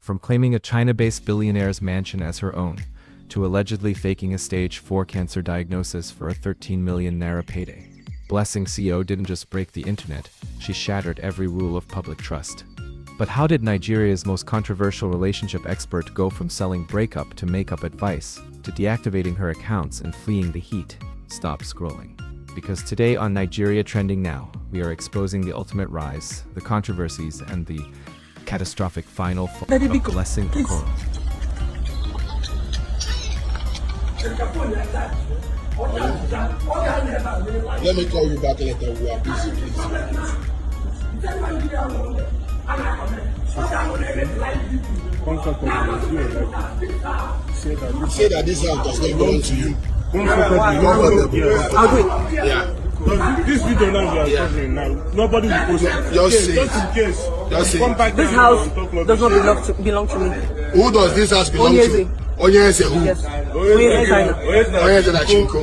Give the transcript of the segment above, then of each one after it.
From claiming a China-based billionaire's mansion as her own, to allegedly faking a stage 4 cancer diagnosis for a 13 million naira payday. Blessing CEO didn't just break the internet, she shattered every rule of public trust. But how did Nigeria's most controversial relationship expert go from selling breakup to makeup advice, to deactivating her accounts and fleeing the heat? Stop scrolling. Because today on Nigeria Trending Now, we are exposing the ultimate rise, the controversies, and the catastrophic final fall of Blessing Okoro. Let me call you back later. We are busy, please. Say that this house does not belong to you. I'll do it. Yeah. This video now we are covering now. Nobody will post it. Just say Just in case. Just say Come back This down house and talk does not rubbish. belong to me. Who does this house belong Onye to? Eze. Onye Eze who? Yes. Onye Eze China. Onye Eze Nachinko.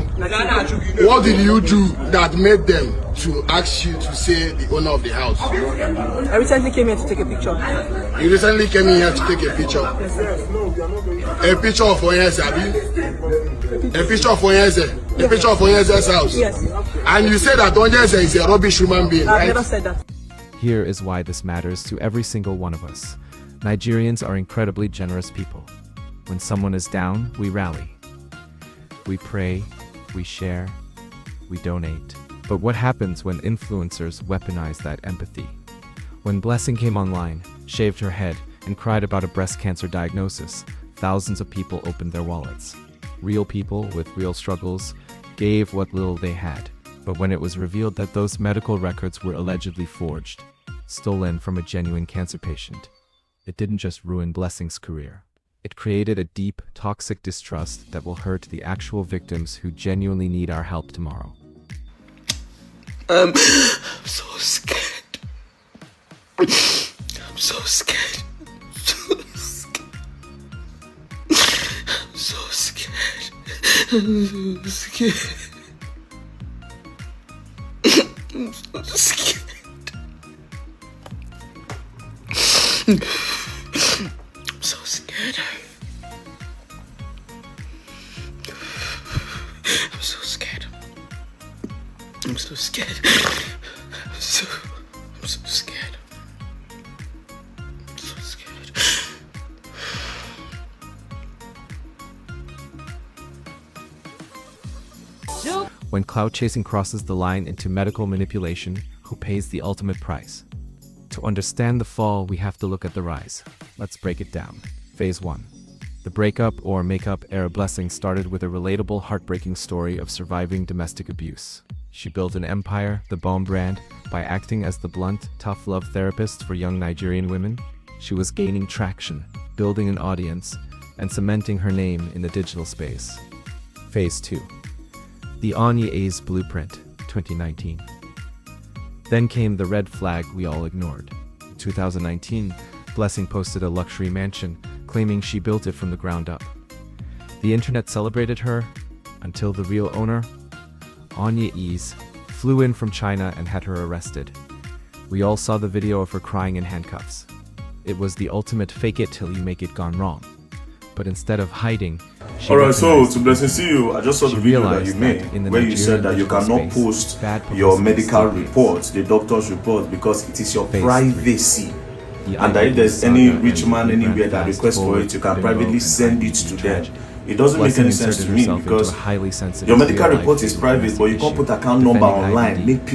What did you do that made them to ask you to say the owner of the house? I recently came here to take a picture. You recently came in here to take a picture. A picture of Onye Eze, abi? A picture of Onye Eze. A picture of Onye Eze's house. Yes. And you say that Onye Eze is a rubbish human being, I've right? never said that. Here is why this matters to every single one of us. Nigerians are incredibly generous people. When someone is down, we rally. We pray, we share, we donate. But what happens when influencers weaponize that empathy? When Blessing came online, shaved her head, and cried about a breast cancer diagnosis, thousands of people opened their wallets. Real people with real struggles gave what little they had. But when it was revealed that those medical records were allegedly forged, stolen from a genuine cancer patient, it didn't just ruin Blessing's career. It created a deep, toxic distrust that will hurt the actual victims who genuinely need our help tomorrow. I'm so scared. I'm so scared. I'm so scared. I'm so scared. I'm so scared. I'm so scared. I'm so scared. I'm so scared. I'm so scared. I'm so scared. When clout-chasing crosses the line into medical manipulation, who pays the ultimate price? To understand the fall, we have to look at the rise. Let's break it down. Phase 1. The breakup or makeup era Blessing started with a relatable, heartbreaking story of surviving domestic abuse. She built an empire, the Bomb brand, by acting as the blunt, tough love therapist for young Nigerian women. She was gaining traction, building an audience, and cementing her name in the digital space. Phase 2. The Onye Eze blueprint, 2019. Then came the red flag we all ignored. In 2019, Blessing posted a luxury mansion, claiming she built it from the ground up. The internet celebrated her, until the real owner, Onye Eze, flew in from China and had her arrested. We all saw the video of her crying in handcuffs. It was the ultimate fake it till you make it gone wrong. But instead of hiding, she Alright, so recognized to Blessing see you, I just saw the video that you made where you said that you cannot post your medical reports, the doctor's report, because it is your privacy. And that if there's any rich man anywhere that requests for it, you can privately send it to them. It doesn't make any sense to me because your medical report is private, but you can't put account number online, make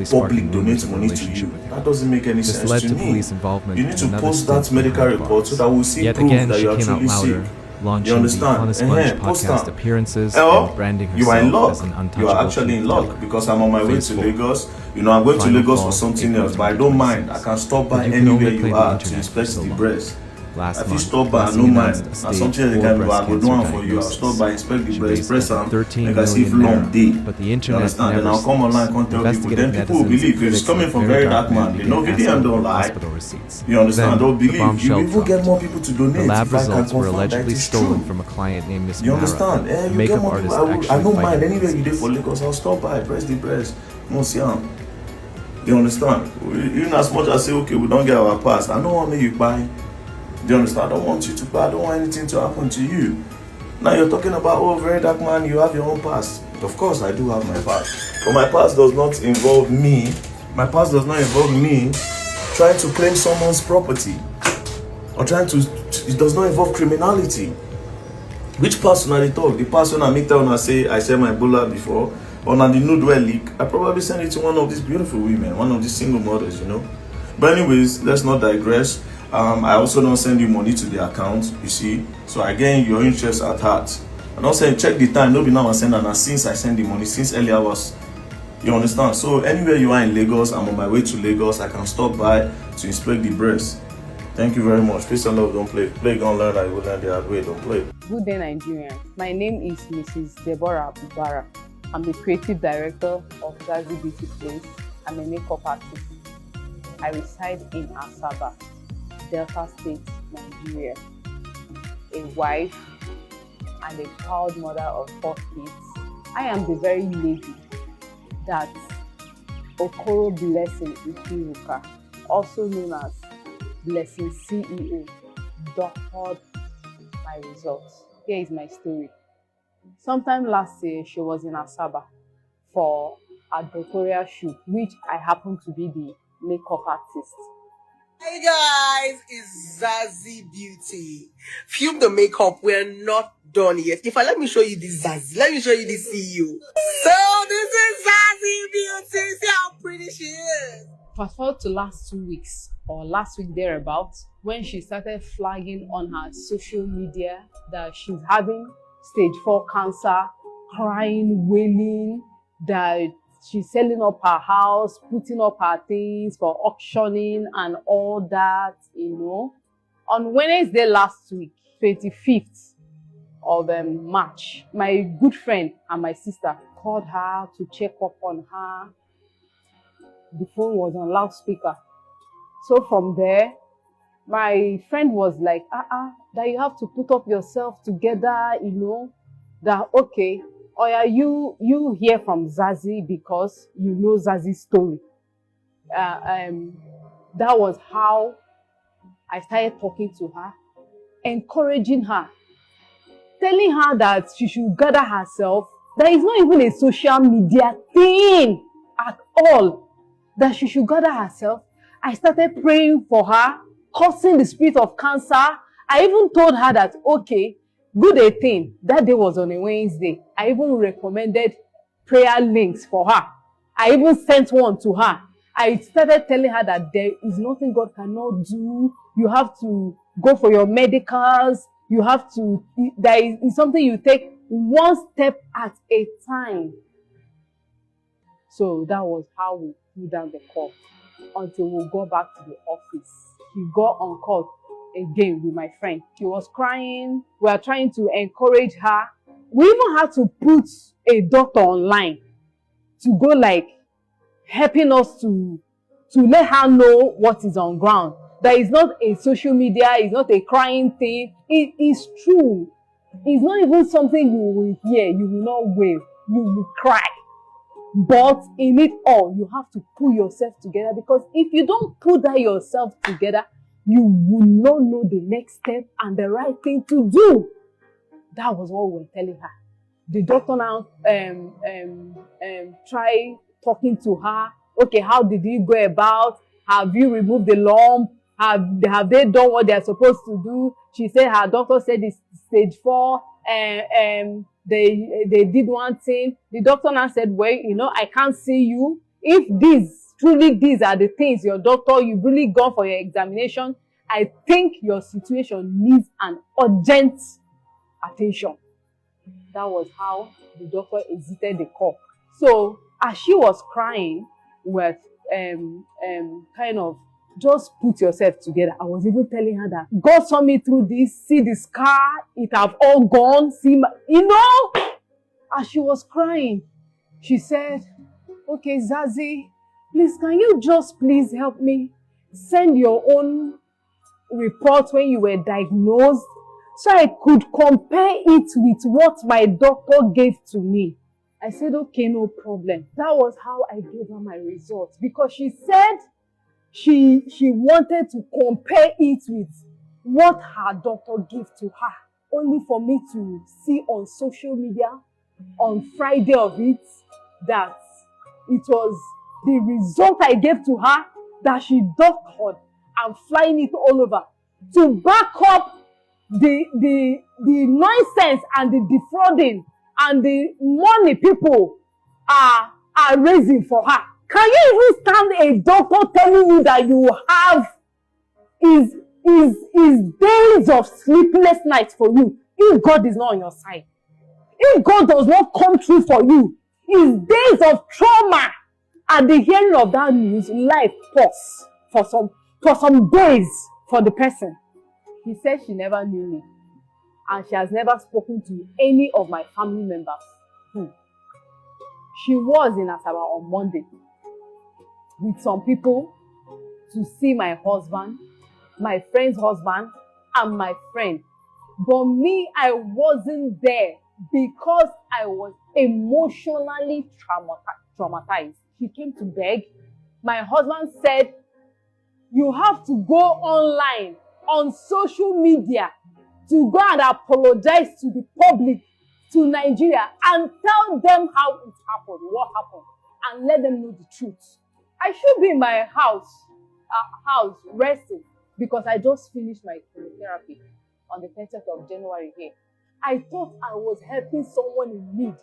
public donate money to you. That doesn't make any sense to me. You need to post that medical report so that we'll see proof that you are truly sick. You understand? Podcast appearances and branding you are in luck. as an untouchable. You are actually in luck because I'm on my way to Lagos. You know, I'm going to Lagos for something else, but I don't mind. I can stop by anywhere you are to inspect the breast. If you stop by, no mind. And something they can do, I will do one for you. I'll stop by, inspect the breast, press and make us see if long day. But the You internet understand? Then I'll come online, come tell people. Then people will believe. If it's coming from very dark man, they know VDM don't lie. You understand? They'll believe. You even get more people to donate. The lab if I can results were confirm that allegedly it's stolen true. from a client named Miss You understand? Mara, You get makeup more artist people. I actually don't mind fighting anywhere you did disease. for Lagos. I'll stop by, press the breast. No, see, you understand? Even as much as say, okay, we don't get our pass. I don't want to make you buy. Do you understand? I don't want you to pay. I don't want anything to happen to you. Now you're talking about, oh, very dark man, you have your own past. Of course, I do have my past. But my past does not involve me. My past does not involve me trying to claim someone's property. Or it does not involve criminality. Which person are they talk? The person I meet when I say I sell my bola before, or on the nude well leak, I probably send it to one of these beautiful women, one of these single mothers, you know. But anyways, let's not digress. I also don't send you money to the account, you see. So again, your interest at heart. I don't say check the time, nobody now I send, and since I send the money, since early hours. You understand? So anywhere you are in Lagos, I'm on my way to Lagos, I can stop by to inspect the breast. Thank you very much. Peace and love, don't play. Play, don't learn, I will learn the hard way, don't play. Good day, Nigerians. My name is Mrs. Deborah Ubara. I'm the creative director of Zazie Beauty Place. I'm a makeup artist. I reside in Asaba, Delta State, Nigeria. A wife and a proud mother of 4 kids. I am the very lady that Okoro Blessing Okoro, also known as Blessing CEO, doctored my results. Here is my story. Sometime last year, she was in Asaba for a doctoral shoot, which I happen to be the makeup artist. Hey guys, it's Zazie Beauty. Film the makeup, we're not done yet. In fact, let me show you this Zazie. Let me show you this CEO. So this is Zazie Beauty. See how pretty she is. Fast forward to last 2 weeks, or last week thereabouts, when she started flagging on her social media that she's having stage 4 cancer, crying, wailing, that she's selling up her house, putting up her things for auctioning and all that, you know. On Wednesday last week, 25th of March, my good friend and my sister called her to check up on her. The phone was on loudspeaker. So from there, my friend was like, that you have to put up yourself together, you know, that okay, or are you hear from Zazie because you know Zazie's story. That was how I started talking to her, encouraging her, telling her that she should gather herself. That is not even a social media thing at all. That she should gather herself. I started praying for her, cursing the spirit of cancer. I even told her that, okay, good 18, that day was on a Wednesday. I even recommended prayer links for her. I even sent one to her. I started telling her that there is nothing God cannot do. You have to go for your medicals. You have to, there is something you take one step at a time. So that was how we put down the call until we go back to the office. He got on call again with my friend. She was crying. We are trying to encourage her. We even had to put a doctor online to go like helping us to let her know what is on ground. That is not a social media, it's not a crying thing. It is true. It's not even something you will hear, you will not wail, you will cry. But in it all, you have to pull yourself together, because if you don't pull that yourself together, you will not know the next step and the right thing to do. That was what we were telling her. The doctor now try talking to her. Okay, how did you go about? Have you removed the lump? Have they done what they are supposed to do? She said her doctor said it's stage 4. They did one thing. The doctor now said, well, you know, I can't see you. If these are the things your doctor, you've really gone for your examination, I think your situation needs an urgent attention. That was how the doctor exited the call. So as she was crying with kind of just put yourself together, I was even telling her that God saw me through this. See the scar, it have all gone. See my, you know. As she was crying, she said, okay, Zazie, please, can you just please help me send your own report when you were diagnosed, so I could compare it with what my doctor gave to me. I said, okay, no problem. That was how I gave her my results, because she said she wanted to compare it with what her doctor gave to her, only for me to see on social media on Friday of it that it was the result I gave to her that she doctored and flying it all over to back up the nonsense and the defrauding and the money people are raising for her. Can you even stand a doctor telling you that you have is days of sleepless nights for you if God is not on your side? If God does not come through for you, is days of trauma. At the hearing of that news, life pause for some days for the person. He said she never knew me, and she has never spoken to any of my family members. She was in Asaba on Monday with some people to see my husband, my friend's husband, and my friend. But me, I wasn't there because I was emotionally traumatized. She came to beg. My husband said, you have to go online on social media to go and apologize to the public, to Nigeria, and tell them how it happened, what happened, and let them know the truth. I should be in my house resting because I just finished my chemotherapy on the 30th of January here. I thought I was helping someone in need,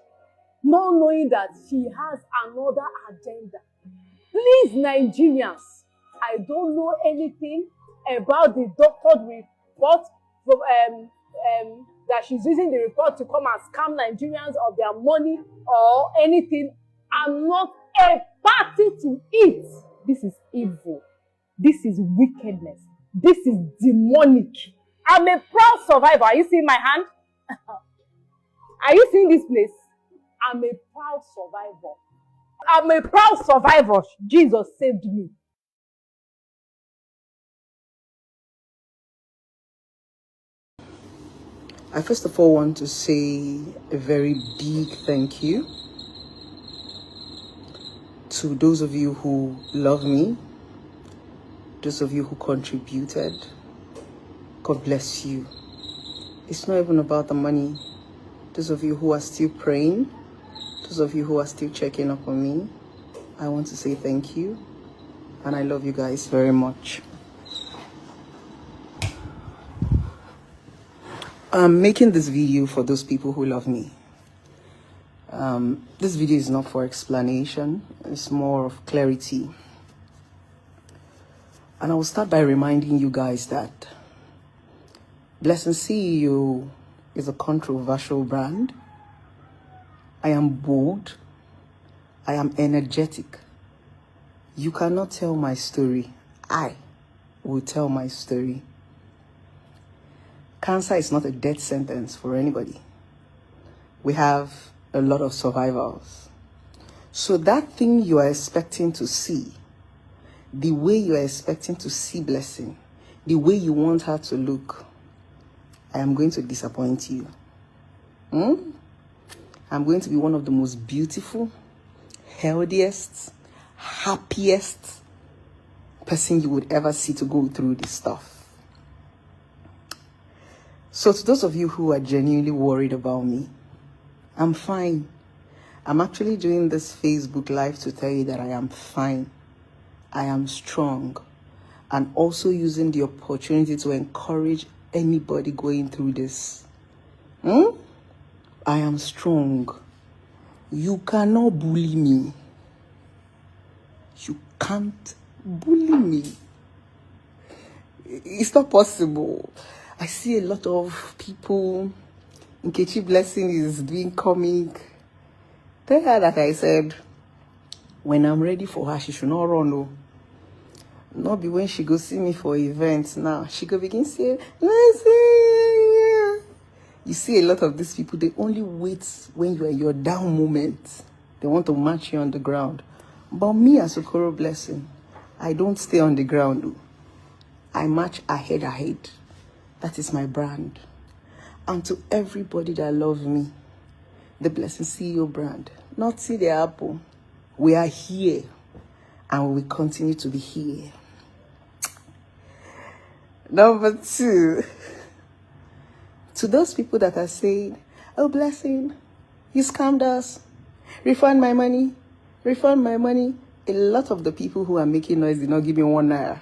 not knowing that she has another agenda. Please, Nigerians, I don't know anything about the doctor's report that she's using the report to come and scam Nigerians of their money or anything. I'm not a party to it. This is evil. This is wickedness. This is demonic. I'm a proud survivor. Are you seeing my hand? Are you seeing this place? I'm a proud survivor. I'm a proud survivor. Jesus saved me. I first of all want to say a very big thank you to those of you who love me, those of you who contributed. God bless you. It's not even about the money. Those of you who are still praying, those of you who are still checking up on me, I want to say thank you, and I love you guys very much. I'm making this video for those people who love me. This video is not for explanation, it's more of clarity. And I will start by reminding you guys that Blessing CEO is a controversial brand. I am bold. I am energetic. You cannot tell my story. I will tell my story. Cancer is not a death sentence for anybody. We have a lot of survivors. So that thing you are expecting to see, the way you are expecting to see Blessing, the way you want her to look, I am going to disappoint you. I'm going to be one of the most beautiful, healthiest, happiest person you would ever see to go through this stuff. So to those of you who are genuinely worried about me, I'm fine. I'm actually doing this Facebook Live to tell you that I am fine. I am strong. And also using the opportunity to encourage anybody going through this. I am strong. You cannot bully me. You can't bully me. It's not possible. I see a lot of people. Nkechi Blessing is doing comic. Tell her that I said, when I'm ready for her, she should not run. No. Not be when she go see me for events now. She go begin say, listen. You see a lot of these people, they only wait when you are in your down moment. They want to match you on the ground. But me as Okoro Blessing, I don't stay on the ground. I march ahead. That is my brand. And to everybody that loves me, the Blessing CEO brand, not see the apple. We are here and we will continue to be here. Number 2, to those people that are saying, oh, Blessing, you scammed us. Refund my money. Refund my money. A lot of the people who are making noise did not give me 1 naira.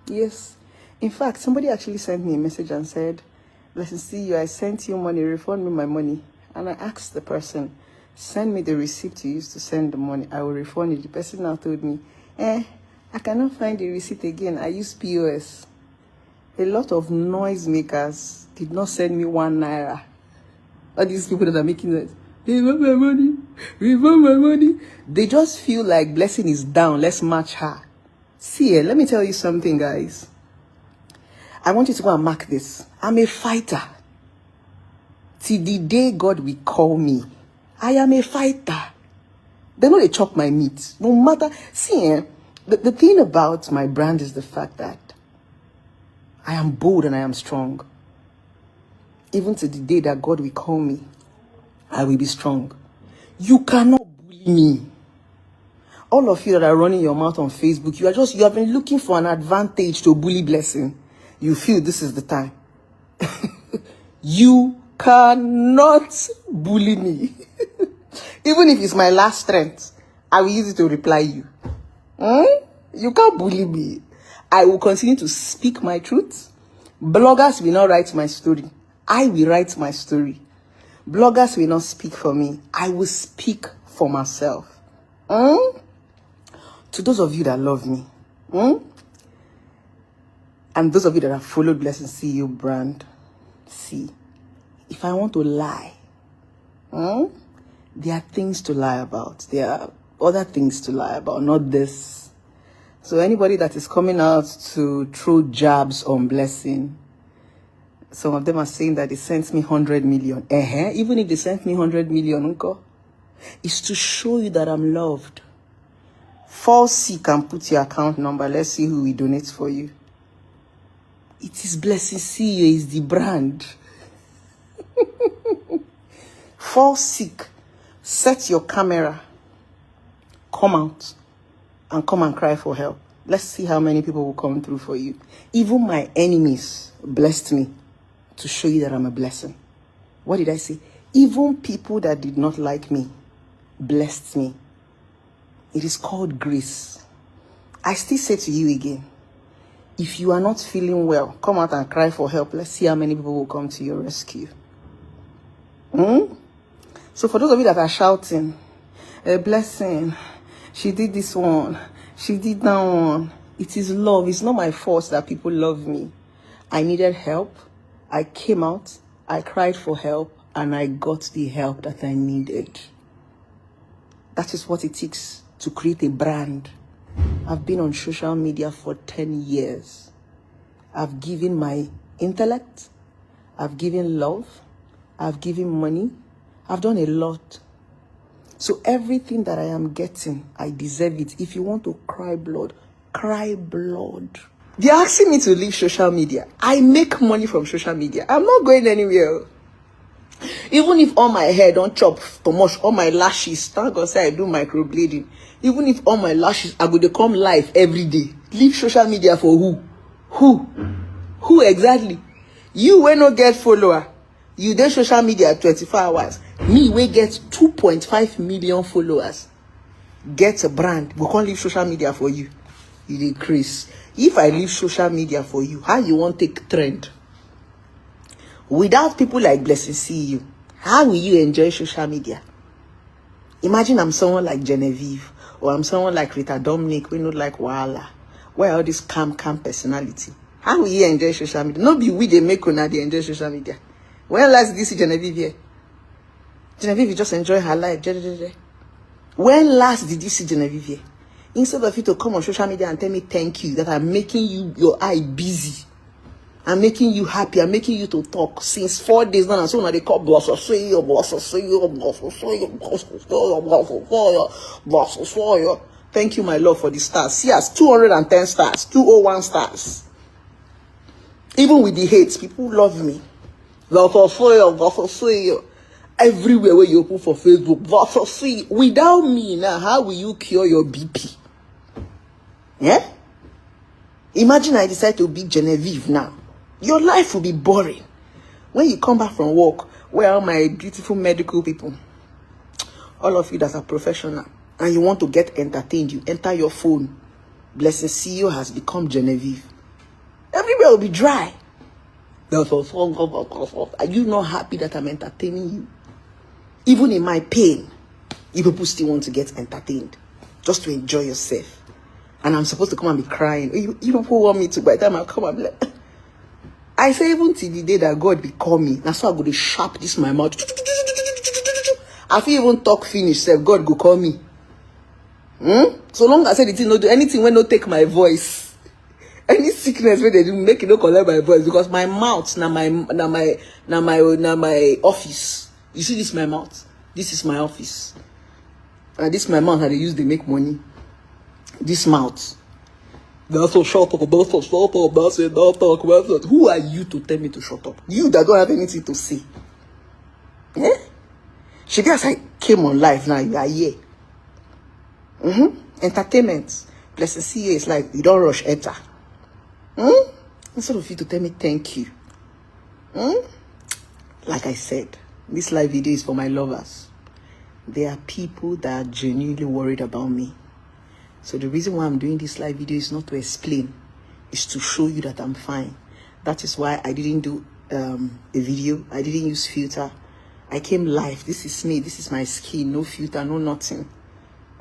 Yes. In fact, somebody actually sent me a message and said, Blessing, see you, I sent you money, refund me my money. And I asked the person, send me the receipt you used to send the money. I will refund it. The person now told me, I cannot find the receipt again. I use POS. A lot of noisemakers did not send me 1 naira. All these people that are making noise, refund my money, refund my money. They just feel like Blessing is down. Let's match her. See, let me tell you something, guys. I want you to go and mark this. I'm a fighter. Till the day God will call me, I am a fighter. They know they chop my meat. No matter. See, the thing about my brand is the fact that I am bold and I am strong. Even to the day that God will call me, I will be strong. You cannot bully me. All of you that are running your mouth on Facebook, you have been looking for an advantage to bully Blessing. You feel this is the time. You cannot bully me. Even if it's my last strength, I will use it to reply you. You can't bully me. I will continue to speak my truth. Bloggers will not write my story. I will write my story. Bloggers will not speak for me. I will speak for myself. To those of you that love me, and those of you that have followed Blessing CEO brand, see, if I want to lie, there are things to lie about. There are other things to lie about, not this. So anybody that is coming out to throw jabs on Blessing, some of them are saying that they sent me 100 million. Even if they sent me 100 million, uncle, it's to show you that I'm loved. Fall sick and put your account number. Let's see who will donate for you. It is Blessing CEO is the brand. Fall sick. Set your camera. Come out. And come and cry for help. Let's see how many people will come through for you. Even my enemies blessed me to show you that I'm a blessing. What did I say? Even people that did not like me blessed me. It is called grace. I still say to you again, if you are not feeling well, come out and cry for help. Let's see how many people will come to your rescue. So for those of you that are shouting, a Blessing, she did this one, she did that one. It is love. It's not my fault that people love me. I needed help. I came out, I cried for help, and I got the help that I needed. That is what it takes to create a brand. I've been on social media for 10 years. I've given my intellect. I've given love. I've given money. I've done a lot. So everything that I am getting, I deserve it. If you want to cry blood, cry blood. They're asking me to leave social media. I make money from social media. I'm not going anywhere. Even if all my hair don't chop too much, all my lashes, thank God say I do microblading. Even if all my lashes are going to come live every day. Leave social media for who? Who exactly? You will not get follower. You do social media 24 hours. Me, we get 2.5 million followers. Get a brand. We can't leave social media for you. You decrease. If I leave social media for you, how you want to take trend? Without people like Blessing CEO, how will you enjoy social media? Imagine I'm someone like Genevieve, or I'm someone like Rita Dominic, we know like Wala. Where all this calm personality? How will you enjoy social media? Not be we they make una they enjoy social media. When last did you see Genevieve here? Genevieve just enjoy her life. When last did you see Genevieve here? Instead of you to come on social media and tell me thank you, that I'm making you your eye busy. I'm making you happy. I'm making you to talk since 4 days now. And so now they call thank you, my love, for the stars. See us 210 stars, 201 stars. Even with the hate, people love me. Everywhere where you open for Facebook, without me now, how will you cure your BP? Yeah? Imagine I decide to be Genevieve now. Your life will be boring. When you come back from work, where are my beautiful medical people? All of you that are professional and you want to get entertained, you enter your phone. Blessing CEO has become Genevieve. Everywhere will be dry. Are you not happy that I'm entertaining you? Even in my pain, you people still want to get entertained, just to enjoy yourself. And I'm supposed to come and be crying. You people want me to, by the time I come, I'm like, I say even till the day that God be call me, that's why I go to sharp this my mouth. I feel even talk finish, say God go call me. So long as I say the thing no do anything when no take my voice. Any sickness where they do make it no collect my voice, because my mouth na my office. You see this my mouth? This is my office. And this my mouth that they use they make money. This mouth. That's what shut up about us, shut up, that's it, don't talk about it. Who are you to tell me to shut up? You that don't have anything to say. Eh? She as I came on live now, you are here. Entertainment. Blessing CEO is like, you don't rush enter. Instead of you to tell me thank you. Like I said, this live video is for my lovers. There are people that are genuinely worried about me. So the reason why I'm doing this live video is not to explain, it's to show you that I'm fine. That is why I didn't do a video. I didn't use filter. I came live. This is me. This is my skin. No filter, no nothing.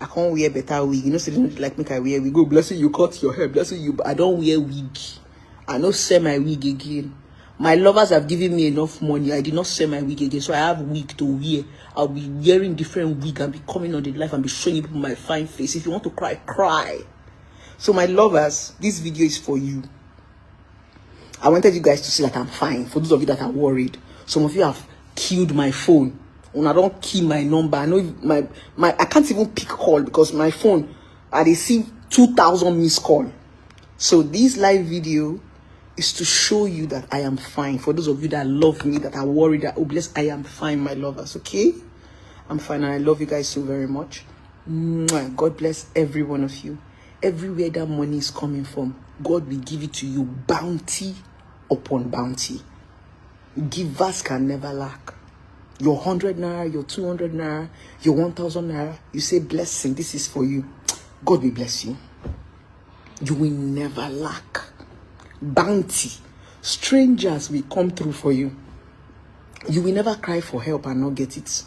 I can't wear better wig. You know, so they don't like make I wear wig. Go, Blessing, you cut your hair. Blessing, you. I don't wear wig. I don't sell my wig again. My lovers have given me enough money. I did not sell my wig again, so I have wig to wear. I'll be wearing different wig and be coming on the live and be showing you my fine face. If you want to cry, cry. So my lovers, this video is for you. I wanted you guys to see that I'm fine. For those of you that are worried, some of you have killed my phone. When I don't kill my number, I know I can't even pick call because my phone, I receive 2,000 missed call. So this live video is to show you that I am fine. For those of you that love me, that are worried, that, oh, bless, I am fine, my lovers, okay? I'm fine, and I love you guys so very much. God bless every one of you. Everywhere that money is coming from, God will give it to you, bounty upon bounty. Givers can never lack. Your 100 naira, your 200 naira, your 1,000 naira, you say, Blessing, this is for you. God will bless you. You will never lack. Bounty. Strangers will come through for you. You will never cry for help and not get it.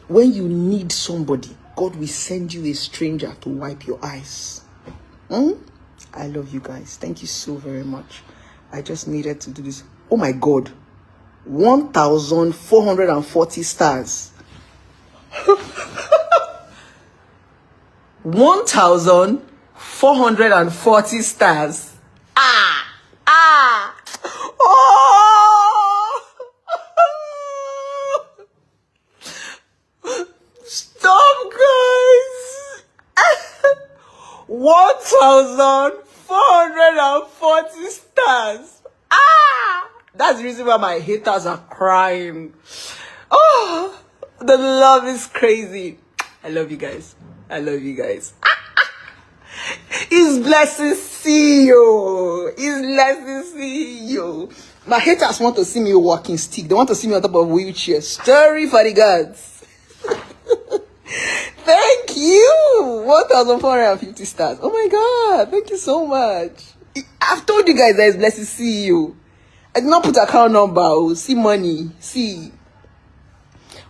When you need somebody, God will send you a stranger to wipe your eyes. I love you guys. Thank you so very much. I just needed to do this. Oh my God. 1,440 stars. 1,440 stars. Oh! Stop, guys. 1,440 stars. That's the reason why my haters are crying. Oh, the love is crazy. I love you guys. I love you guys. It's Blessing CEO. It's Blessing CEO. My haters want to see me walking stick. They want to see me on top of a wheelchair. Story for the gods. Thank you. 1,450 stars. Oh my God. Thank you so much. I've told you guys that it's Blessing CEO. I did not put account number. Oh, see money. See.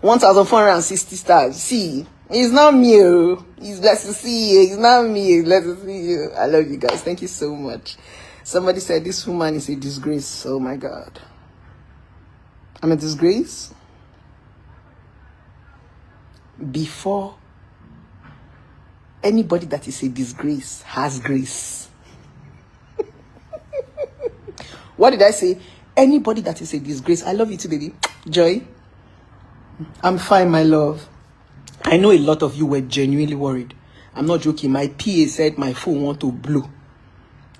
1,460 stars. See. It's not me. Oh. It's Blessing CEO. It's not me. It's Blessing CEO. I love you guys. Thank you so much. Somebody said this woman is a disgrace. Oh my God. I'm a disgrace? Before anybody that is a disgrace has grace. What did I say? Anybody that is a disgrace. I love you too, baby. Joy. I'm fine, my love. I know a lot of you were genuinely worried. I'm not joking. My PA said my phone want to blow.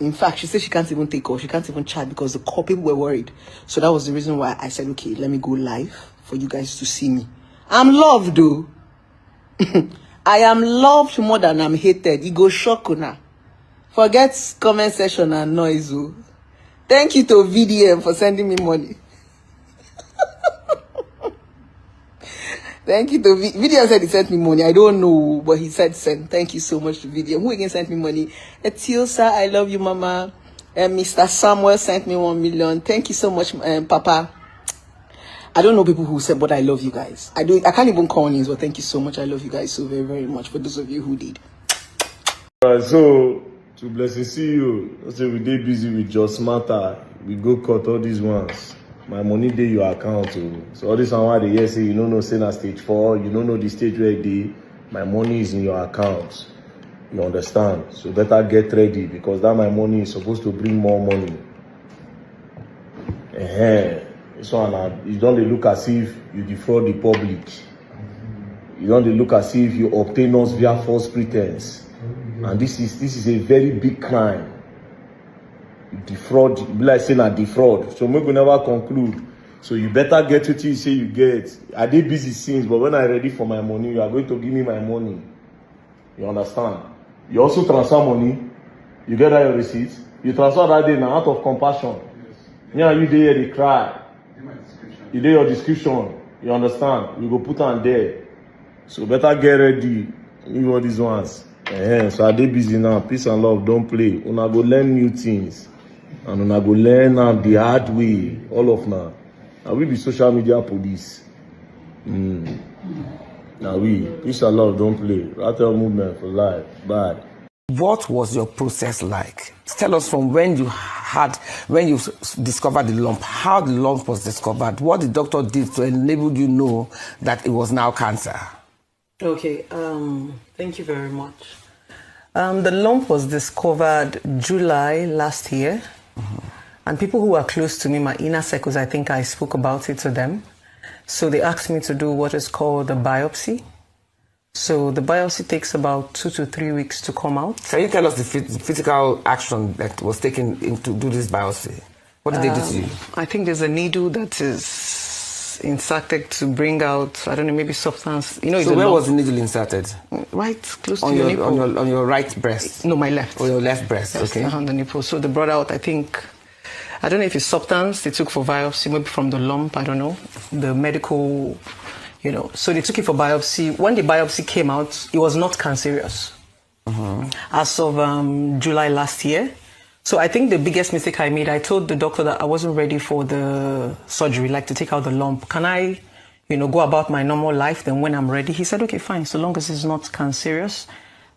In fact, she said she can't even take call. She can't even chat because the call people were worried. So that was the reason why I said, okay, let me go live for you guys to see me. I'm loved, though. I am loved more than I'm hated. You go shock una. Forget comment section and noise. Oh. Thank you to VDM for sending me money. Thank you to VDM said he sent me money. I don't know, but he said send. Thank you so much to VDM. Who again sent me money? Etiosa, I love you, Mama. Mr. Samuel sent me 1 million. Thank you so much, Papa. I don't know people who said, but I love you guys. I can't even call names, but thank you so much. I love you guys so very, very much. For those of you who did. Alright, so to Blessing see you. I say we dey busy with just matter. We go cut all these ones. My money dey your account. So all this one why they hear say you don't know say na stage 4, you don't know the stage where it dey. My money is in your account. You understand? So better get ready because that my money is supposed to bring more money. So you don't look as if you defraud the public. You don't look as if you obtain us via false pretense. And this is a very big crime. You defraud, be like saying a defraud. So we will never conclude. So you better get what you say you get. I did busy since, but when I'm ready for my money, you are going to give me my money. You understand? You also transfer money. You get that your receipt. You transfer that day now out of compassion. Me and you there, they cry. You do your description. You understand? You go put on there. So better get ready. Leave all these ones. So I dey busy now. Peace and love. Don't play. Una go learn new things. And una go learn now the hard way. All of now. And we be social media police. Now we. Peace and love. Don't play. Rattle movement for life. Bye. What was your process like? Tell us from when you discovered the lump, how the lump was discovered, what the doctor did to enable you know that it was now cancer. Okay, thank you very much. The lump was discovered July last year. And people who are close to me, my inner circles, I think I spoke about it to them. So they asked me to do what is called a biopsy. So the biopsy takes about 2 to 3 weeks to come out. Can you tell us the physical action that was taken to do this biopsy? What did they do to you? I think there's a needle that is inserted to bring out, I don't know, maybe substance. You know, so where was the needle inserted? Right close to your nipple. On your right breast? No, my left. Or your left breast, yes, okay. On the nipple. So they brought out, I think, I don't know if it's substance they took for biopsy, maybe from the lump, I don't know. The medical... You know, so they took it for biopsy. When the biopsy came out, it was not cancerous. As of July last year. So I think the biggest mistake I made, I told the doctor that I wasn't ready for the surgery, like to take out the lump. Can I, go about my normal life? Then when I'm ready, he said, okay, fine, so long as it's not cancerous.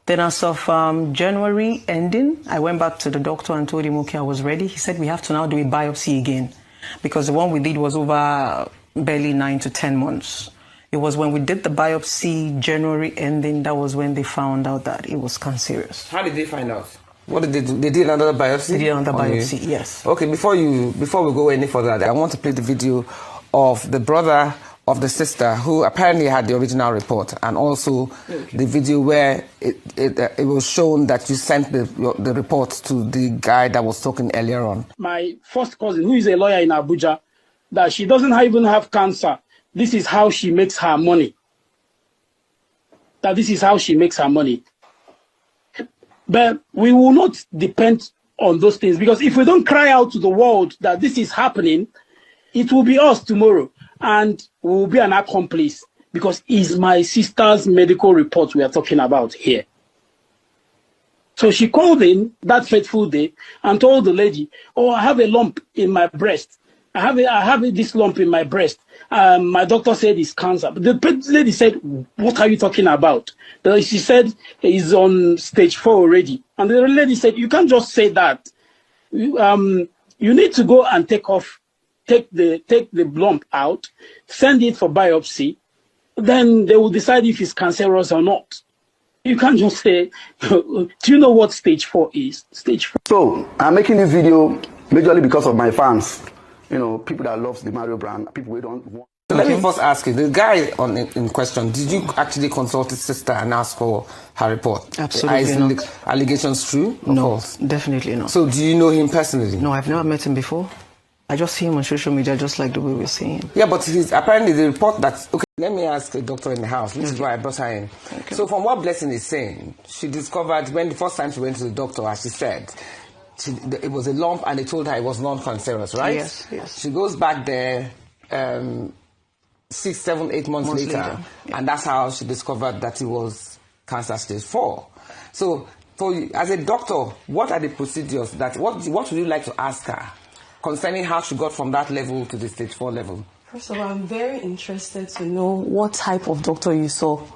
Then as of January ending, I went back to the doctor and told him, okay, I was ready. He said, we have to now do a biopsy again because the one we did was over barely 9 to 10 months. It was when we did the biopsy, January ending, that was when they found out that it was cancerous. How did they find out? What did they do? They did another biopsy? They did another biopsy, yes. Okay, before we go any further, I want to play the video of the brother of the sister who apparently had the original report, and also the video where it was shown that you sent the report to the guy that was talking earlier on. My first cousin, who is a lawyer in Abuja, that she doesn't even have cancer. This is how she makes her money. That this is how she makes her money. But we will not depend on those things, because if we don't cry out to the world that this is happening, it will be us tomorrow, and we will be an accomplice, because it's my sister's medical report we are talking about here. So she called in that fateful day and told the lady, oh, I have a lump in my breast. I have this lump in my breast. My doctor said it's cancer. But the lady said, what are you talking about? She said it's on stage 4 already. And the lady said, you can't just say that. You need to go and take the lump out, send it for biopsy. Then they will decide if it's cancerous or not. You can't just say, do you know what stage 4 is? Stage 4. So I'm making this video majorly because of my fans. People that love the Mario brand, people we don't want. So let me first ask you, the guy in question, did you actually consult his sister and ask for her report? Absolutely not. The allegations true? No, definitely not. So do you know him personally? No, I've never met him before. I just see him on social media just like the way we're seeing him. Yeah, but apparently the report that... Okay, let me ask a doctor in the house, which is why I brought her in. Okay. So from what Blessing is saying, she discovered when the first time she went to the doctor, as she said, it was a lump and they told her it was non-cancerous, right? Yes, yes. She goes back there 6, 7, 8 months later. Yeah. And that's how she discovered that it was cancer stage 4. So for you, as a doctor, what are the procedures that, what would you like to ask her concerning how she got from that level to the stage 4 level? First of all, I'm very interested to know what type of doctor you saw,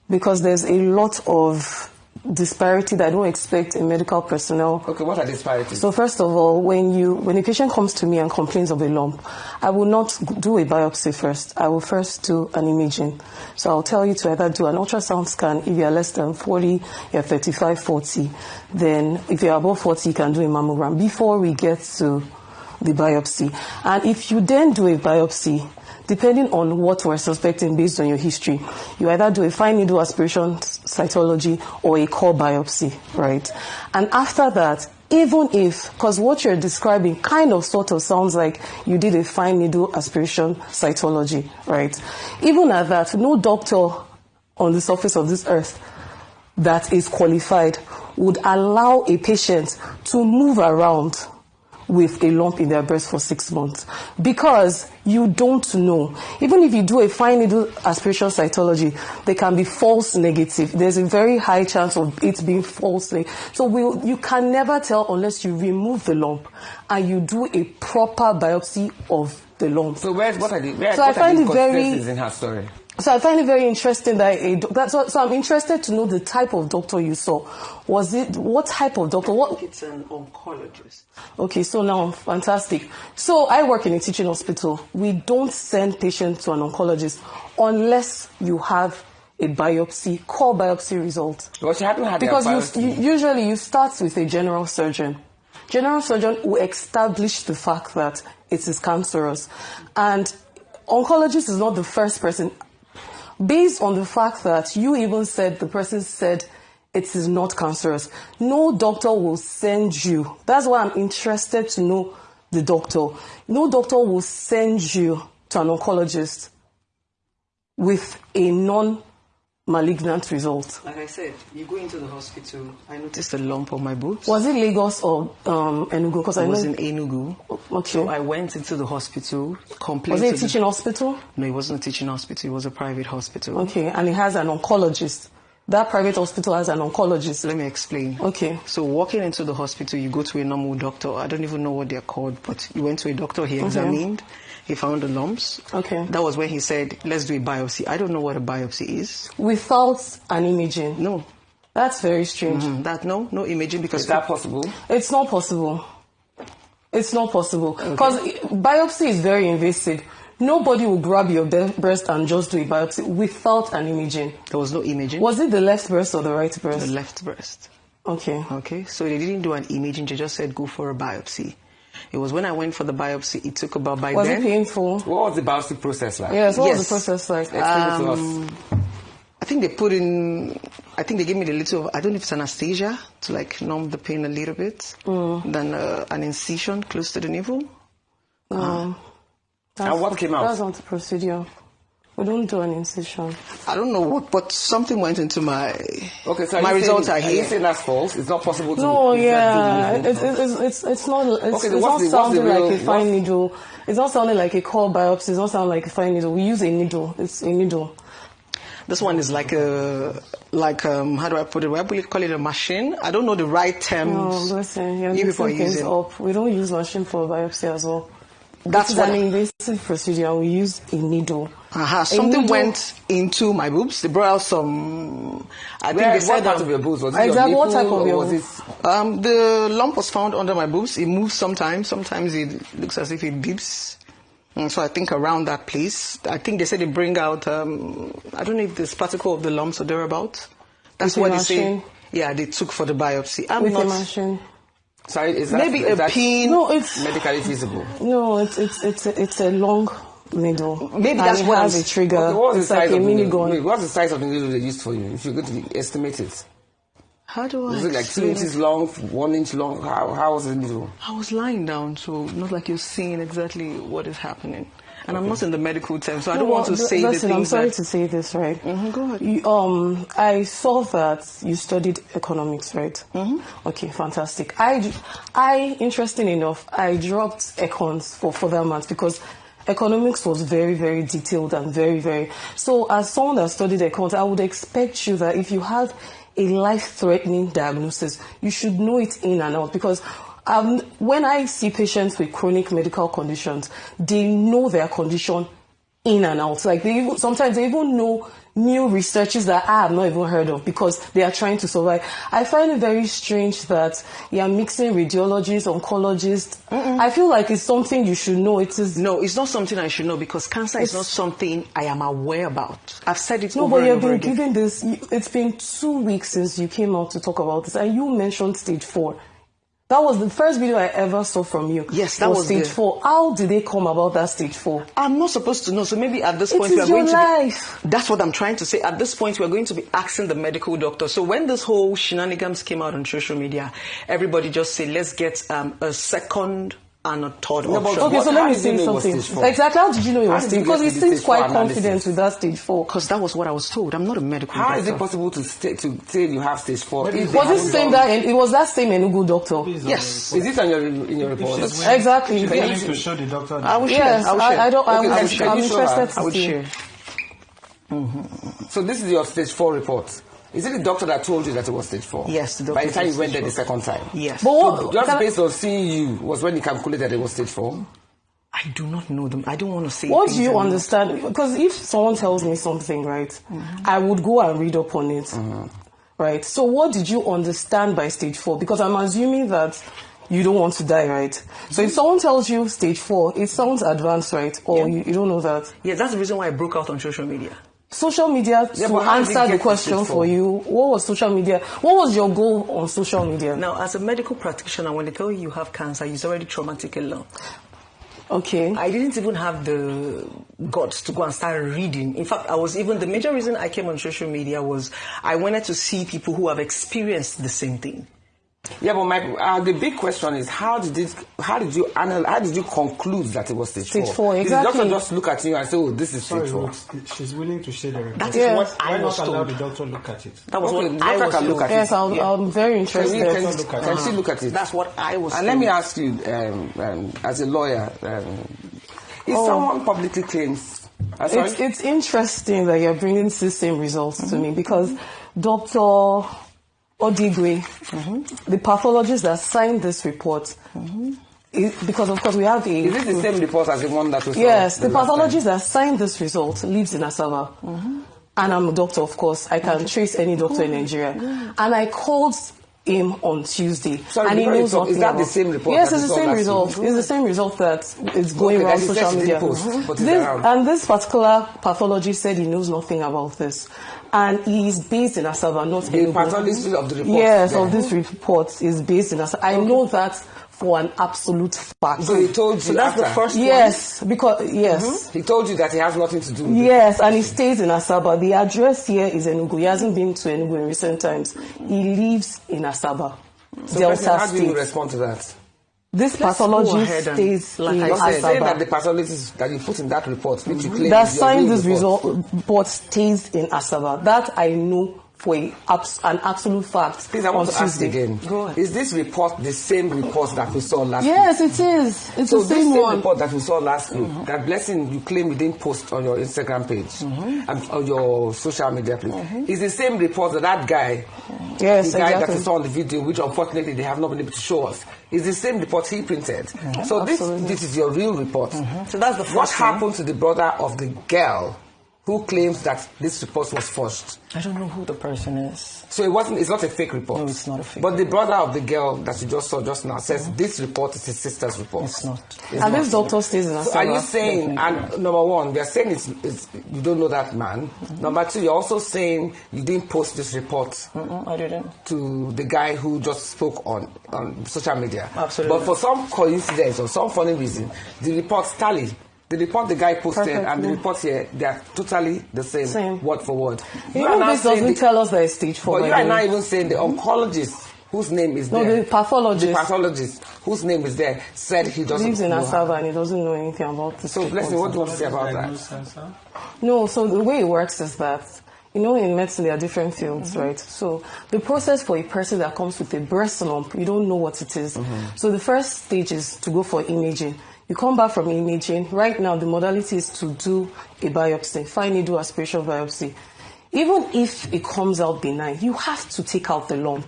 because there's a lot of disparity that I don't expect in medical personnel. Okay, what are disparities? So first of all, when a patient comes to me and complains of a lump, I will not do a biopsy first. I will first do an imaging. So I'll tell you to either do an ultrasound scan if you're less than 40, you're 35, 40. Then if you're above 40, you can do a mammogram before we get to the biopsy. And if you then do a biopsy, depending on what we're suspecting based on your history, you either do a fine needle aspiration cytology or a core biopsy, right? And after that, even if, because what you're describing kind of sort of sounds like you did a fine needle aspiration cytology, right? Even at that, no doctor on the surface of this earth that is qualified would allow a patient to move around with a lump in their breast for 6 months, because you don't know. Even if you do a fine needle aspiration cytology, they can be false negative. There's a very high chance of it being false negative. So you can never tell unless you remove the lump and you do a proper biopsy of the lump. So what are the consistencies in her story? So I find it very interesting that so I'm interested to know the type of doctor you saw. What type of doctor? It's an oncologist. Okay, so now, fantastic. So I work in a teaching hospital. We don't send patients to an oncologist unless you have a biopsy, core biopsy result. Well, she hadn't had because usually you start with a general surgeon. General surgeon will establish the fact that it is cancerous. And oncologist is not the first person. Based on the fact that you even said, the person said it is not cancerous, no doctor will send you. That's why I'm interested to know the doctor. No doctor will send you to an oncologist with a non-malignant result. Like I said, you go into the hospital, I noticed a lump on my boobs. Was it Lagos or Enugu? Because I was in Enugu. Okay. So I went into the hospital, complained. Was it a teaching hospital? No, it wasn't a teaching hospital. It was a private hospital. Okay, and it has an oncologist. That private hospital has an oncologist. Let me explain. Okay. So walking into the hospital, you go to a normal doctor. I don't even know what they're called, but you went to a doctor, he examined, he found the lumps. Okay. That was when he said, let's do a biopsy. I don't know what a biopsy is. Without an imaging? No. That's very strange. No imaging, because... Is that possible? It's not possible. It's not possible. Because biopsy is very invasive. Nobody will grab your breast and just do a biopsy without an imaging. There was no imaging. Was it the left breast or the right breast? The left breast. Okay. Okay. So they didn't do an imaging. They just said go for a biopsy. It was when I went for the biopsy. It took about Was it painful? What was the biopsy process like? Yes. What was the process like? Explain it to us. I think they they gave me the little, I don't know if it's anesthesia to like numb the pain a little bit. Then an incision close to the navel. And what came out? That's not the procedure. We don't do an incision. I don't know what, but something went into my... Okay, so my results are here. Are you saying that's false? It's not possible to... No, it's not sounding like a fine needle. It's not sounding like a core biopsy. It's not sounding like a fine needle. We use a needle. It's a needle. This one is like how do I put it? We call it a machine. I don't know the right terms. No, listen, you're mixing things up. We don't use machine for biopsy as well. That's an invasive procedure. We use a needle. Something went into my boobs. They brought out some... I think they said... What part of your boobs? Was it your nipple? What type of your boobs? The lump was found under my boobs. It moves sometimes. Sometimes it looks as if it beeps. So I think around that place. I think they said they bring out... I don't know if there's particle of the lumps or thereabout. That's what they say. Yeah, they took for the biopsy. A machine. Sorry, is maybe a pin? No, it's medically feasible. No, it's a long needle. Maybe that's what has a trigger. Okay, it's like a mini gun. What's the size of the needle they used for you? If you're going to estimate it, How do I? Was it like 2 inches long, 1 inch long? How was the needle? I was lying down, so not like you're seeing exactly what is happening. And I'm not in the medical term, so I don't want to say the things. I'm sorry to say this, right? Go ahead. I saw that you studied economics, right? Okay, fantastic. Interesting enough, I dropped econs for further maths because economics was very, very detailed and very, very... So as someone that studied econs, I would expect you that if you have a life-threatening diagnosis, you should know it in and out, because when I see patients with chronic medical conditions, they know their condition in and out. Like sometimes they even know new researches that I have not even heard of because they are trying to survive. I find it very strange that you are mixing radiologists, oncologists. I feel like it's something you should know. No, it's not something I should know because cancer is not something I am aware about. I've said it over and over again. No, but you've been given this. It's been 2 weeks since you came out to talk about this, and you mentioned stage 4. That was the first video I ever saw from you. Yes, that was stage 4. How did they come about that stage 4? I'm not supposed to know. So maybe at this point we are going to be... That's what I'm trying to say. At this point, we're going to be asking the medical doctor. So when this whole shenanigans came out on social media, everybody just said, let's get a second and a third option. Okay, so let me say something. Exactly, how did you know it was stage 4? Because he seems quite confident with that stage 4. Because that was what I was told. I'm not a medical doctor. How is it possible to say you have stage 4? It was that same Enugu doctor. Yes. Is it in your report? Exactly. She's willing to show the doctor. I will share. Yes, I'm interested to I would share. So this is your stage 4 report. Is it the doctor that told you that it was stage 4? Yes, the doctor. By the time you went there the second time? Yes. But so just based on seeing you was when you calculated that it was stage 4? I do not know them. I don't want to say. What do you understand? Because if someone tells me something, right, I would go and read up on it, right? So what did you understand by stage 4? Because I'm assuming that you don't want to die, right? So if someone tells you stage 4, it sounds advanced, right? Or you don't know that. Yeah, that's the reason why I broke out on social media. Social media to answer the question for you. What was social media? What was your goal on social media? Now, as a medical practitioner, when they tell you have cancer, it's already traumatic enough. Okay. I didn't even have the guts to go and start reading. In fact, the major reason I came on social media was I wanted to see people who have experienced the same thing. Yeah, but the big question is how did you conclude that it was stage 4? Exactly. Did the doctor just look at you and say, "Oh, this is stage 4"? She's willing to share the report. That is what I was told. Why not allow the doctor to look at it? That was what I was told. Yes, I'm very interested. Can she look at it? That's what I was told. And let me ask you, as a lawyer, if someone publicly claims... It's interesting that you're bringing the same results to me because Dr. Odigwe, the pathologist that signed this report, because of course we have Is it the same report as the one that was... Yes, the pathologist that signed this result lives in Asaba. And I'm a doctor, of course. I can trace any doctor in Nigeria. And I called him on Tuesday. And he knows nothing. Is that the same report? Yes, it's the same result. It's the same result that is going around social media. And this particular pathologist said he knows nothing about this. And he is based in Asaba, not the pathologist of the report. Yes, of this report is based in Asaba. I know that for an absolute fact. So he told you so that's the first Yes, because he told you that he has nothing to do with it. Yes, and he stays in Asaba. The address here is Enugu. He hasn't been to Enugu in recent times. He lives in Asaba. So Delta how do you respond to that? This pathologist stays in Asaba. I say that the pathologist that you put in that report, which you claim that signed this report stays in Asaba. That I know for an absolute fact. Please, I want to ask again. Go ahead. Is this report the same report that we saw last week? Yes, it is. It's the same one. Report that we saw last week, that Blessing you claim you didn't post on your Instagram page and on your social media page, is the same report that guy, yes, the guy that we saw on the video, which unfortunately they have not been able to show us, is the same report he printed. So this is your real report. So that's the first What happened to the brother of the girl who claims that this report was forged? I don't know who the person is. So it's not a fake report? No, it's not a fake But the brother of the girl that you just saw just now says this report is his sister's report. It's not. And this doctor stays in Asaba. So are you saying, and number one, we are saying it's you don't know that man. Number two, you're also saying you didn't post this report I didn't. to the guy who just spoke on social media. Absolutely. But for some coincidence or some funny reason, the reports tally. The report the guy posted and the report here, they are totally the same. Word for word. This doesn't tell us that it's stage 4. But you are now even saying the oncologist whose name is there. No, the pathologist. The pathologist whose name is there said he doesn't lives in Asaba and he doesn't know anything about this. So, Blessing, what do you want to say about that? No, so the way it works is that, in medicine there are different fields, right? So the process for a person that comes with a breast lump, you don't know what it is. So the first stage is to go for imaging. You come back from imaging. Right now, the modality is to do a biopsy, fine needle aspiration biopsy. Even if it comes out benign, you have to take out the lump.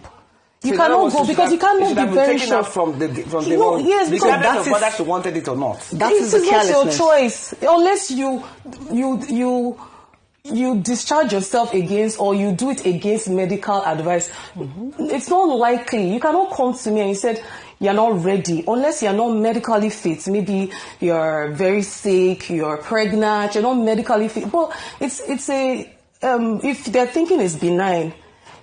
You cannot go because you cannot be very sure. From the yes, because that is whether she wanted it or not. That is not your choice, unless you discharge yourself against or you do it against medical advice. It's not likely. You cannot come to me and you said you're not ready unless you're not medically fit. Maybe you're very sick, you're pregnant, you're not medically fit. But it's a if they're thinking it's benign,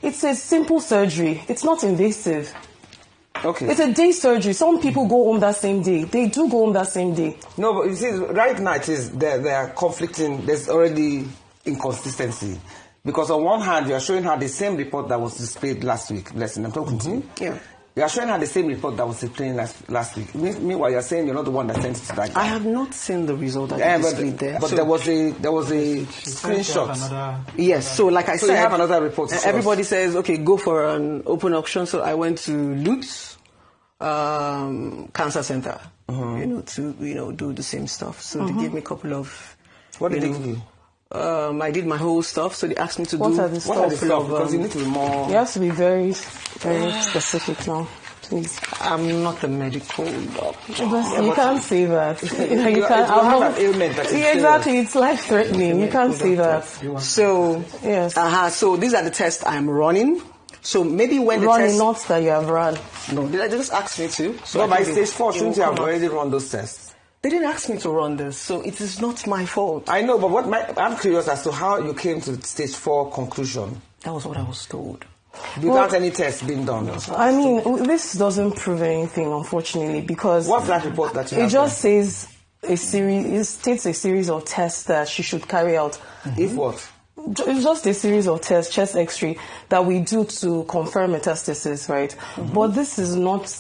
it's a simple surgery. It's not invasive. Okay. It's a day surgery. Some people go home that same day. They do go home that same day. No, but you see, right now it is they are conflicting. There's already inconsistency. Because on one hand, you are showing her the same report that was displayed last week. Blessing, I'm talking to you. Yeah. You are showing her the same report that was displayed last week. Meanwhile, you are saying you're not the one that sent it to that guy. I have not seen the result that you displayed there. But so there was a screenshot. Yes. So like I said, you have another report. Everybody says, okay, go for an open auction. So I went to Lutz Cancer Center, to do the same stuff. So they gave me a couple of. What did they give you? I did my whole stuff, so they asked me to what do are the stuff? Because you need to be more. You have to be very, very specific now, please. I'm not a medical doctor. You can't say that. You can't. You have an ailment that is exactly. It's life-threatening. You can't say that. So yes. So these are the tests I'm running. So maybe when the test... not that you have run. No, they just asked me to. So no, by stage 4, shouldn't you have already run those tests? They didn't ask me to run this, so it is not my fault. I know, but I'm curious as to how you came to the stage 4 conclusion. That was what I was told. Without any tests being done. I mean, this doesn't prove anything, unfortunately, because... What's that report that you have? It just says it states a series of tests that she should carry out. If what? It's just a series of tests, chest x-ray, that we do to confirm metastasis, right? But this is not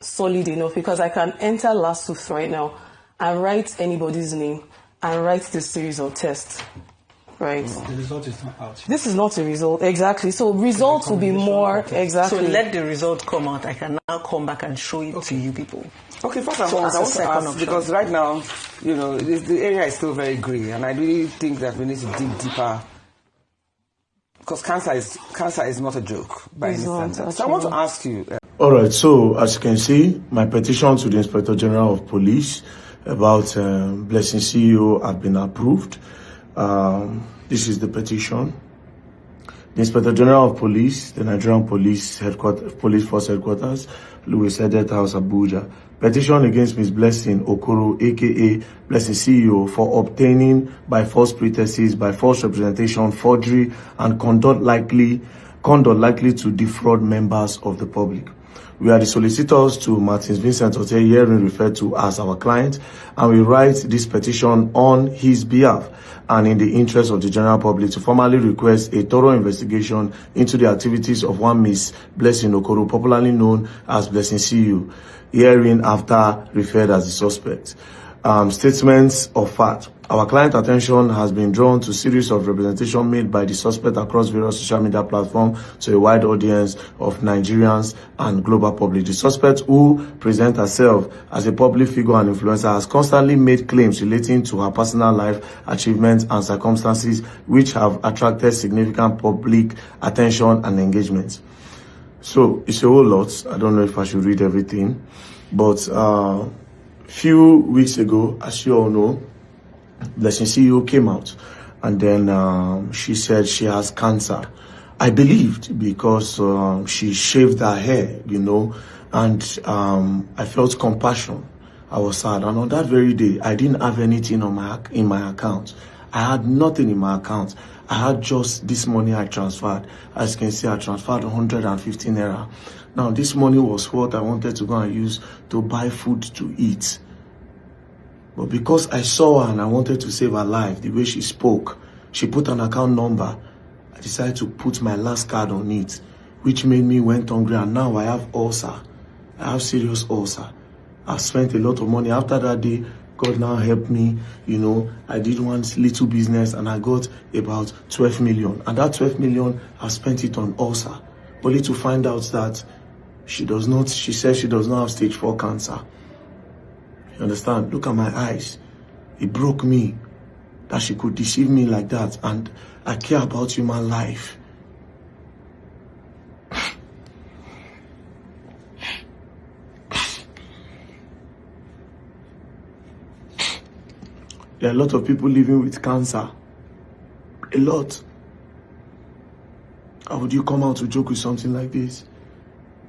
solid enough because I can enter LastSuth right now and write anybody's name and write the series of tests, right? The result is not out. This is not a result, exactly. So results will be more, exactly. So let the result come out. I can now come back and show it to you people. Okay, first and foremost, I want to ask, because right now, the area is still very grey, and I really think that we need to dig deeper. Because cancer is not a joke by any standard. So I want to ask you. All right, so as you can see, my petition to the Inspector General of Police about Blessing CEO have been approved. This is the petition. The Inspector General of Police, the Nigerian Police Force Headquarters, Louis Edet House, Abuja. Petition against Ms. Blessing Okoro, aka Blessing CEO, for obtaining by false pretenses, by false representation, forgery, and conduct likely to defraud members of the public. We are the solicitors to Martins Vincent Hotel, herein referred to as our client, and we write this petition on his behalf and in the interest of the general public to formally request a thorough investigation into the activities of one Ms. Blessing Okoro, popularly known as Blessing CEO, herein after referred as the suspect. Statements of fact. Our client attention has been drawn to a series of representation made by the suspect across various social media platforms to a wide audience of Nigerians and global public. The suspect, who presents herself as a public figure and influencer, has constantly made claims relating to her personal life, achievements, and circumstances which have attracted significant public attention and engagement. So it's a whole lot. I don't know if I should read everything, but few weeks ago, as you all know, Blessing CEO came out and then she said she has cancer. I believed because she shaved her hair, and I felt compassion. I was sad, and on that very day, I didn't have anything in my account. I had nothing in my account. I had just this money I transferred. As you can see, I transferred 115 naira. Now, this money was what I wanted to go and use to buy food to eat. But because I saw her and I wanted to save her life, the way she spoke, she put an account number. I decided to put my last card on it, which made me went hungry, and now I have ulcer. I have serious ulcer. I've spent a lot of money. After that day, God now helped me, you know. I did one little business and I got about 12 million. And that 12 million, I spent it on ulcer. Only to find out that she says she does not have stage 4 cancer. You understand? Look at my eyes. It broke me that she could deceive me like that. And I care about human life. There are a lot of people living with cancer. A lot. How would you come out to joke with something like this?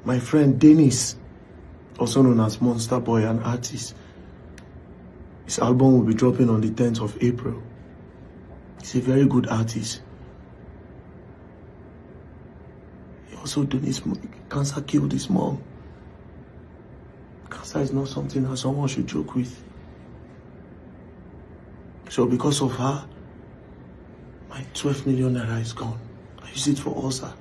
My friend Dennis, also known as Monster Boy, an artist, his album will be dropping on the 10th of April. He's a very good artist. He also donates. Cancer killed his mom. Cancer is not something that someone should joke with. So because of her, my 12 million naira is gone. I use it for ulcer.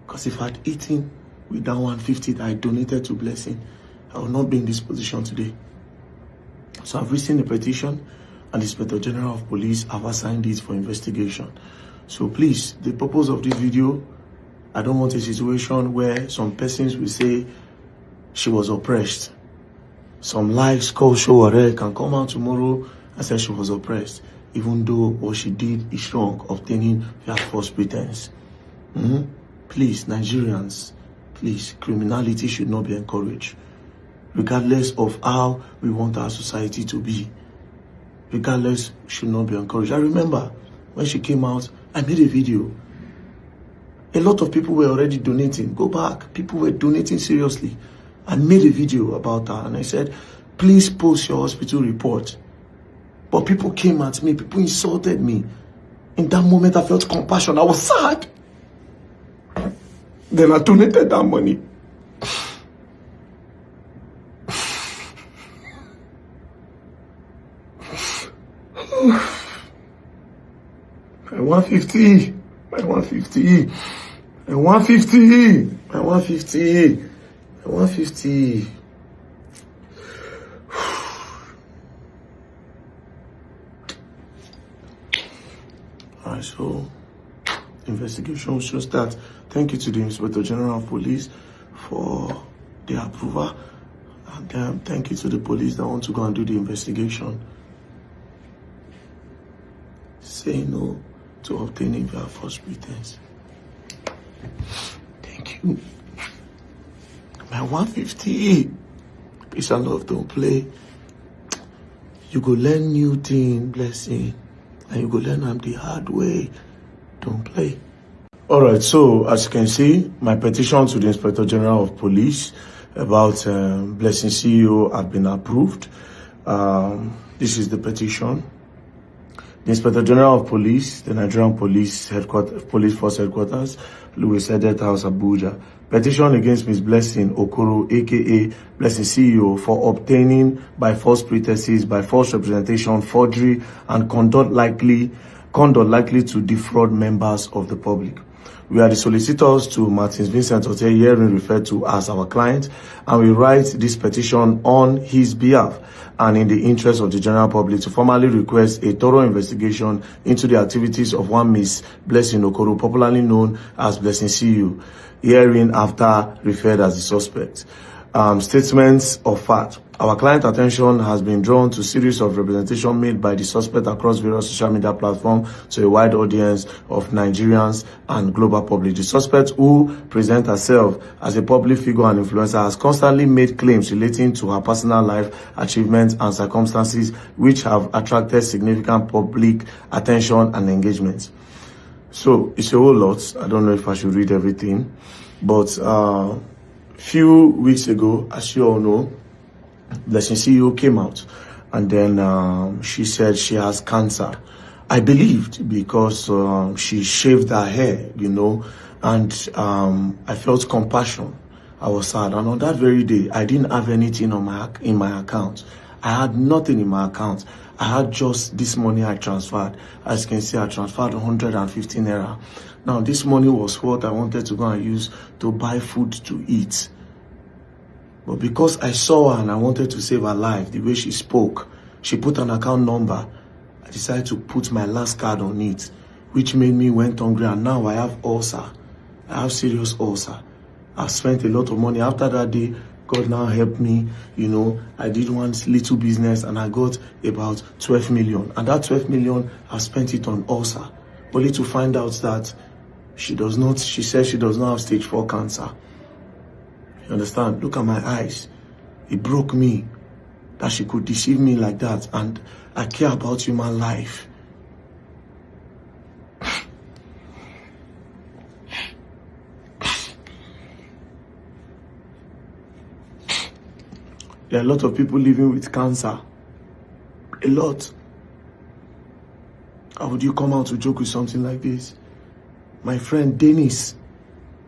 Because if I'd eaten with that 150 that I donated to Blessing, I would not be in this position today. So I've written a petition, and the Inspector General of Police have assigned it for investigation. So please, the purpose of this video, I don't want a situation where some persons will say she was oppressed. Some lives, call show or can come out tomorrow and say she was oppressed, even though what she did is wrong, obtaining via false pretense. Please, Nigerians, please, criminality should not be encouraged, regardless of how we want our society to be. Regardless, should not be encouraged. I remember when she came out, I made a video. A lot of people were already donating. Go back. People were donating seriously. I made a video about her and I said, please post your hospital report. But people came at me. People insulted me. In that moment, I felt compassion. I was sad. Then I donated that money. My 150. My 150. My 150. My 150. My 150. Alright, so investigation will show that. Thank you to the Inspector General of Police for the approval, and thank you to the police that want to go and do the investigation. Say no to obtaining via false pretense. Thank you. My 150. Peace and love, don't play. You go learn new thing, Blessing. And you go learn them the hard way. Don't play. Alright, so as you can see, my petition to the Inspector General of Police about Blessing CEO have been approved. This is the petition. The Inspector General of Police, the Nigerian Police Force Headquarters, Louis Edet House, Abuja. Petition against Ms. Blessing Okoro, aka Blessing CEO, for obtaining by false pretenses, by false representation, forgery, and conduct likely to defraud members of the public. We are the solicitors to Martins Vincent Ote, herein referred to as our client, and we write this petition on his behalf and in the interest of the general public to formally request a thorough investigation into the activities of one Ms. Blessing Okoro, popularly known as Blessing CEO, herein after referred as the suspect. Statements of fact. Our client attention has been drawn to series of representation made by the suspect across various social media platforms to a wide audience of Nigerians and global public. The suspect, who presents herself as a public figure and influencer, has constantly made claims relating to her personal life, achievements, and circumstances which have attracted significant public attention and engagement. So it's a whole lot. I don't know if I should read everything, but few weeks ago, as you all know, Blessing CEO came out and then she said she has cancer. I believed because she shaved her hair, you know, and I felt compassion. I was sad, and on that very day, I didn't have anything on in my account. I had nothing in my account. I had just this money I transferred. As you can see, I transferred 115 naira. Now, this money was what I wanted to go and use to buy food to eat. But because I saw her and I wanted to save her life, the way she spoke, she put an account number. I decided to put my last card on it, which made me went hungry, and now I have ulcer. I have serious ulcer. I've spent a lot of money. After that day, God now helped me, you know, I did one little business and I got about 12 million. And that 12 million, I spent it on ulcer. Only to find out that she says she does not have stage 4 cancer. You understand? Look at my eyes. It broke me that she could deceive me like that. And I care about human life. There are a lot of people living with cancer. A lot. How would you come out to joke with something like this? My friend Dennis,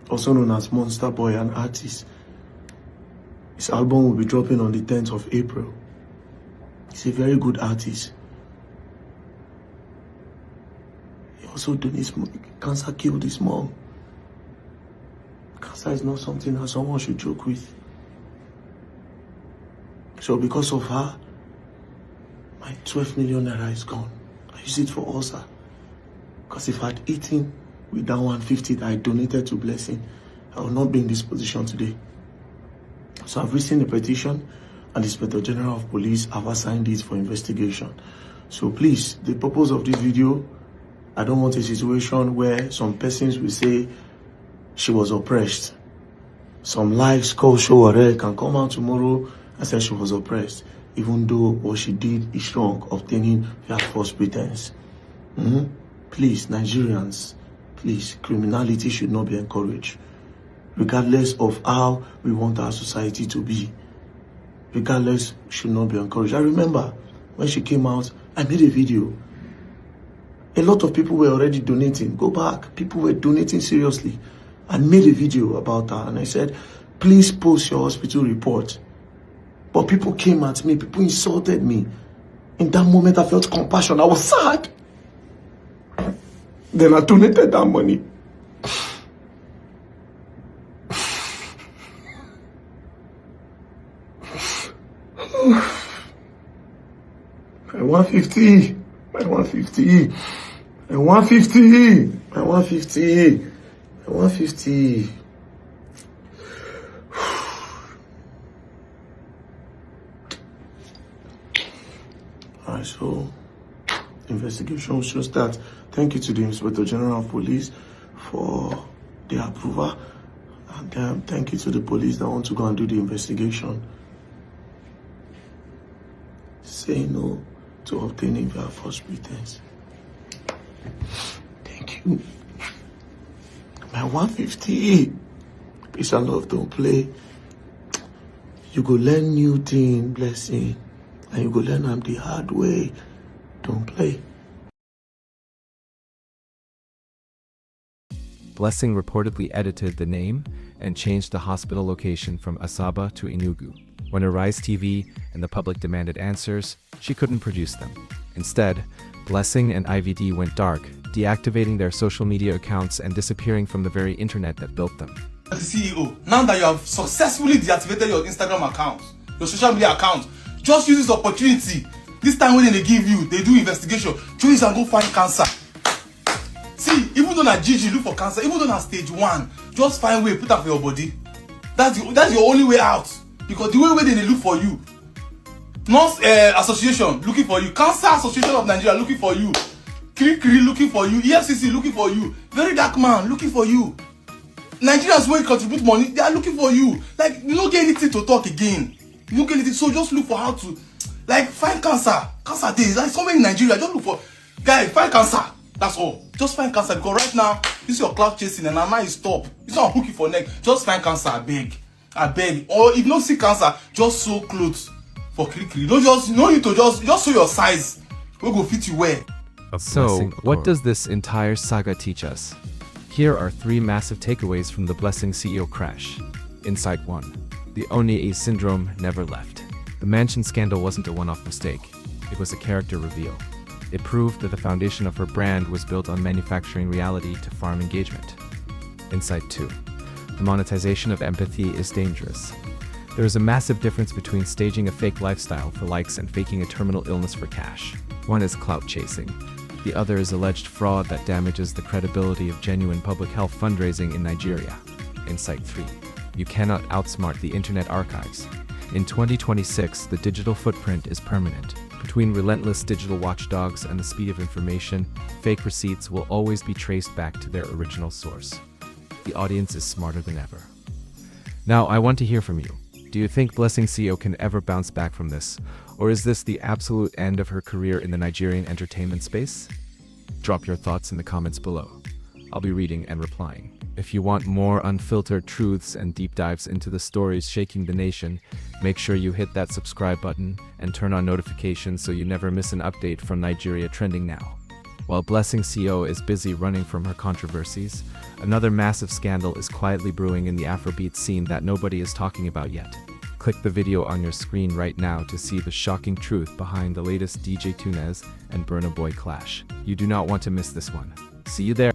also known as Monster Boy, an artist, his album will be dropping on the 10th of April. He's a very good artist. He also donates money. Cancer killed his mom. Cancer is not something that someone should joke with. So because of her, my 12 million naira is gone. I use it for ulcer. Because if I'd eaten with that 150 that I donated to Blessing, I would not be in this position today. So I've written a petition, and the Inspector General of Police have assigned it for investigation. So please, the purpose of this video, I don't want a situation where some persons will say she was oppressed. Some lives, call show or can come out tomorrow and say she was oppressed, even though what she did is wrong, obtaining via false pretense. Please, Nigerians, please, criminality should not be encouraged, regardless of how we want our society to be. Regardless, should not be encouraged. I remember when she came out, I made a video. A lot of people were already donating. Go back. People were donating seriously. I made a video about her and I said, please post your hospital report. But people came at me. People insulted me. In that moment, I felt compassion. I was sad. Then I donated that money. My 150. My 150. My 150. My 150. My 150. Alright, so investigation will show that. Thank you to the Inspector General of Police for the approval, and thank you to the police that want to go and do the investigation. Say no to obtaining via false pretense. Thank you. My 150. Peace and love, don't play. You go learn new thing, Blessing. And you go learn them the hard way. Don't play. Blessing reportedly edited the name and changed the hospital location from Asaba to Enugu. When Arise TV and the public demanded answers, she couldn't produce them. Instead, Blessing and IVD went dark, deactivating their social media accounts and disappearing from the very internet that built them. The CEO, now that you have successfully deactivated your Instagram account, your social media account, just use this opportunity. This time when they give you, they do investigation, choose and go find cancer. See, even though na GG look for cancer, even though na stage 1, just find way, put that for your body. That's your only way out. Because the way they look for you. Nurse Association looking for you. Cancer Association of Nigeria looking for you. Kiri looking for you. EFCC looking for you. Very dark man looking for you. Nigerians who contribute money, they are looking for you. Like, you don't get anything to talk again. You don't get anything. So just look for how to, like, find cancer. Cancer days. Like, somewhere in Nigeria, just look for, guy, find cancer. That's all. Just find cancer. Because right now, this is your clout chasing and now you stop. It's not hooking for neck. Just find cancer, I beg. I beg. Or if you don't see cancer, just sew clothes for kiri. Don't just, you don't need to just sew your size. We'll go fit you well. So, what does this entire saga teach us? Here are 3 massive takeaways from the Blessing CEO crash. Insight 1. The Onye Eze syndrome never left. The mansion scandal wasn't a one-off mistake. It was a character reveal. It proved that the foundation of her brand was built on manufacturing reality to farm engagement. Insight 2. The monetization of empathy is dangerous. There is a massive difference between staging a fake lifestyle for likes and faking a terminal illness for cash. One is clout chasing. The other is alleged fraud that damages the credibility of genuine public health fundraising in Nigeria. Insight 3. You cannot outsmart the Internet archives. In 2026, the digital footprint is permanent. Between relentless digital watchdogs and the speed of information, fake receipts will always be traced back to their original source. The audience is smarter than ever. Now, I want to hear from you. Do you think Blessing CEO can ever bounce back from this? Or is this the absolute end of her career in the Nigerian entertainment space? Drop your thoughts in the comments below. I'll be reading and replying. If you want more unfiltered truths and deep dives into the stories shaking the nation, make sure you hit that subscribe button and turn on notifications so you never miss an update from Nigeria Trending Now. While Blessing CEO is busy running from her controversies, another massive scandal is quietly brewing in the Afrobeat scene that nobody is talking about yet. Click the video on your screen right now to see the shocking truth behind the latest DJ Tunez and Burna Boy clash. You do not want to miss this one. See you there.